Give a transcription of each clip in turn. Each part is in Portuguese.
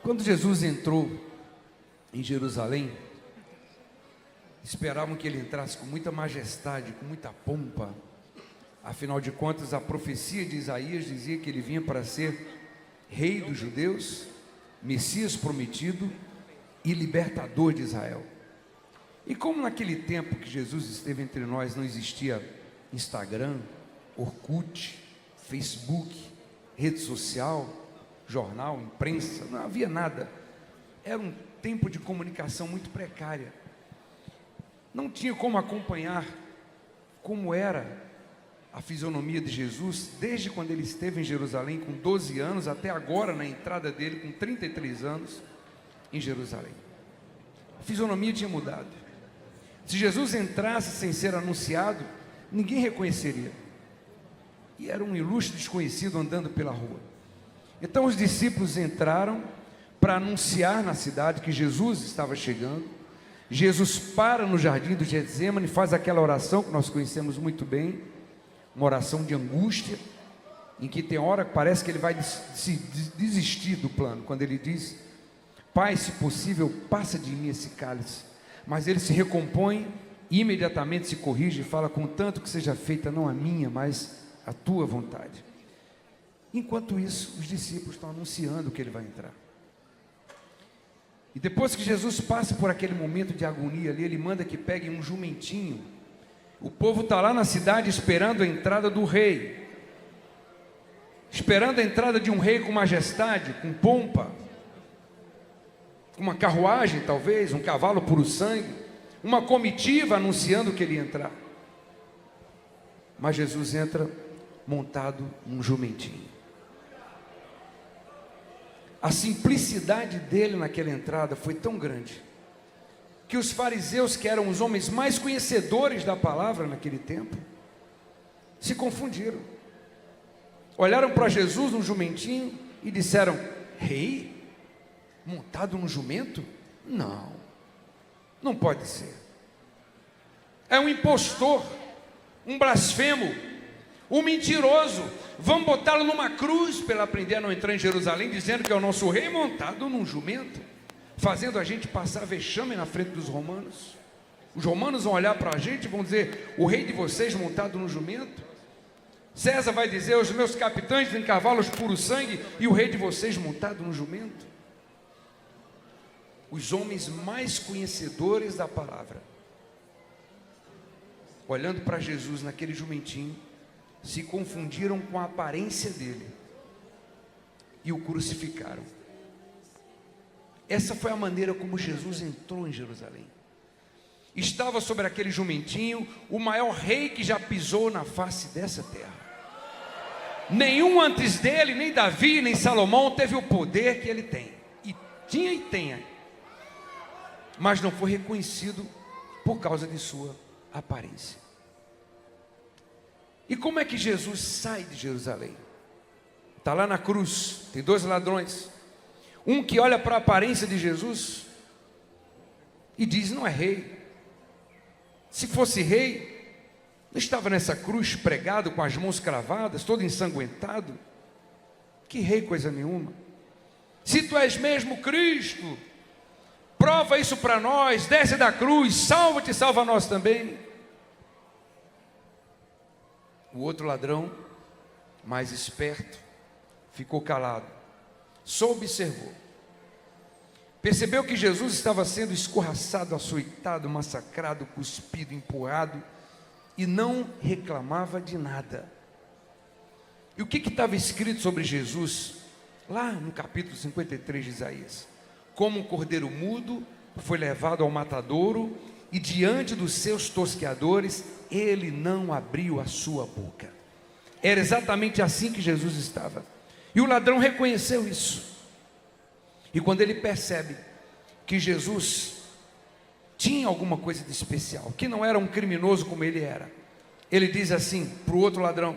Quando Jesus entrou em Jerusalém, esperavam que ele entrasse com muita majestade, com muita pompa. Afinal de contas, a profecia de Isaías dizia que ele vinha para ser rei dos judeus, Messias prometido e libertador de Israel. E como naquele tempo que Jesus esteve entre nós não existia Instagram, Orkut, Facebook, rede social, jornal, imprensa, não havia nada. Era um tempo de comunicação muito precária. Não tinha como acompanhar como era a fisionomia de Jesus, desde quando ele esteve em Jerusalém com 12 anos, até agora na entrada dele com 33 anos em Jerusalém. A fisionomia tinha mudado. Se Jesus entrasse sem ser anunciado, ninguém reconheceria. E era um ilustre desconhecido andando pela rua. Então os discípulos entraram para anunciar na cidade que Jesus estava chegando. Jesus para no jardim do Getsêmani e faz aquela oração que nós conhecemos muito bem, uma oração de angústia, em que tem hora que parece que ele vai desistir do plano, quando ele diz: Pai, se possível, passa de mim esse cálice. Mas ele se recompõe e imediatamente se corrige e fala: contanto que seja feita não a minha, mas a tua vontade. Enquanto isso, os discípulos estão anunciando que ele vai entrar. E depois que Jesus passa por aquele momento de agonia ali, ele manda que peguem um jumentinho. O povo está lá na cidade esperando a entrada do rei, esperando a entrada de um rei com majestade, com pompa, com uma carruagem talvez, um cavalo puro sangue, uma comitiva anunciando que ele ia entrar. Mas Jesus entra montado num jumentinho. A simplicidade dele naquela entrada foi tão grande, que os fariseus, que eram os homens mais conhecedores da palavra naquele tempo, se confundiram. Olharam para Jesus num jumentinho e disseram: rei? Montado num jumento? Não, não pode ser. É um impostor, um blasfemo, um mentiroso. Vamos botá-lo numa cruz para ele aprender a não entrar em Jerusalém, dizendo que é o nosso rei montado num jumento, fazendo a gente passar vexame na frente dos romanos. Os romanos vão olhar para a gente e vão dizer: o rei de vocês montado no jumento. César vai dizer: os meus capitães têm cavalos puro sangue, e o rei de vocês montado no jumento. Os homens mais conhecedores da palavra, olhando para Jesus naquele jumentinho, se confundiram com a aparência dele e o crucificaram. Essa foi a maneira como Jesus entrou em Jerusalém. Estava sobre aquele jumentinho o maior rei que já pisou na face dessa terra. Nenhum antes dele, nem Davi, nem Salomão teve o poder que ele tem. E tinha e tem. Mas não foi reconhecido por causa de sua aparência. E como é que Jesus sai de Jerusalém? Está lá na cruz, tem dois ladrões. Um que olha para a aparência de Jesus e diz: não é rei. Se fosse rei, não estava nessa cruz pregado, com as mãos cravadas, todo ensanguentado. Que rei coisa nenhuma. Se tu és mesmo Cristo, prova isso para nós, desce da cruz, salva-te, salva nós também. O outro ladrão, mais esperto, ficou calado, só observou. Percebeu que Jesus estava sendo escorraçado, açoitado, massacrado, cuspido, empurrado, e não reclamava de nada. E o que estava escrito sobre Jesus, lá no capítulo 53 de Isaías? Como um cordeiro mudo foi levado ao matadouro, e diante dos seus tosqueadores, ele não abriu a sua boca. Era exatamente assim que Jesus estava. E o ladrão reconheceu isso. E quando ele percebe que Jesus tinha alguma coisa de especial, que não era um criminoso como ele era, ele diz assim para o outro ladrão: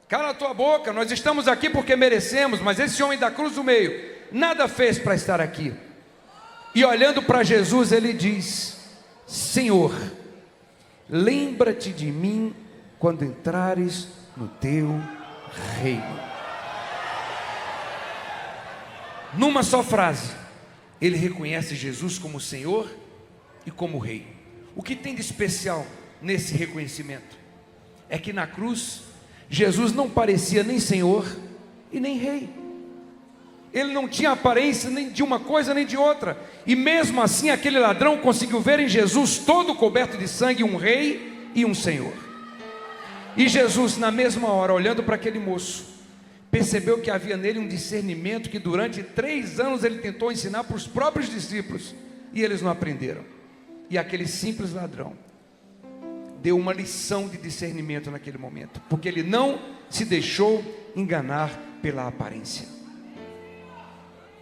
cala a tua boca, nós estamos aqui porque merecemos, mas esse homem da cruz do meio nada fez para estar aqui. E olhando para Jesus, ele diz: Senhor, lembra-te de mim quando entrares no teu reino. Numa só frase, ele reconhece Jesus como Senhor e como Rei. O que tem de especial nesse reconhecimento é que na cruz, Jesus não parecia nem Senhor e nem Rei. Ele não tinha aparência nem de uma coisa nem de outra. E mesmo assim aquele ladrão conseguiu ver em Jesus, todo coberto de sangue, um Rei e um Senhor. E Jesus, na mesma hora, olhando para aquele moço, percebeu que havia nele um discernimento que durante 3 anos ele tentou ensinar para os próprios discípulos, e eles não aprenderam. E aquele simples ladrão deu uma lição de discernimento naquele momento, porque ele não se deixou enganar pela aparência.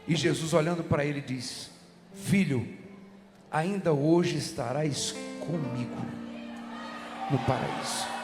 E Jesus, olhando para ele, diz: filho, ainda hoje estarás comigo no paraíso.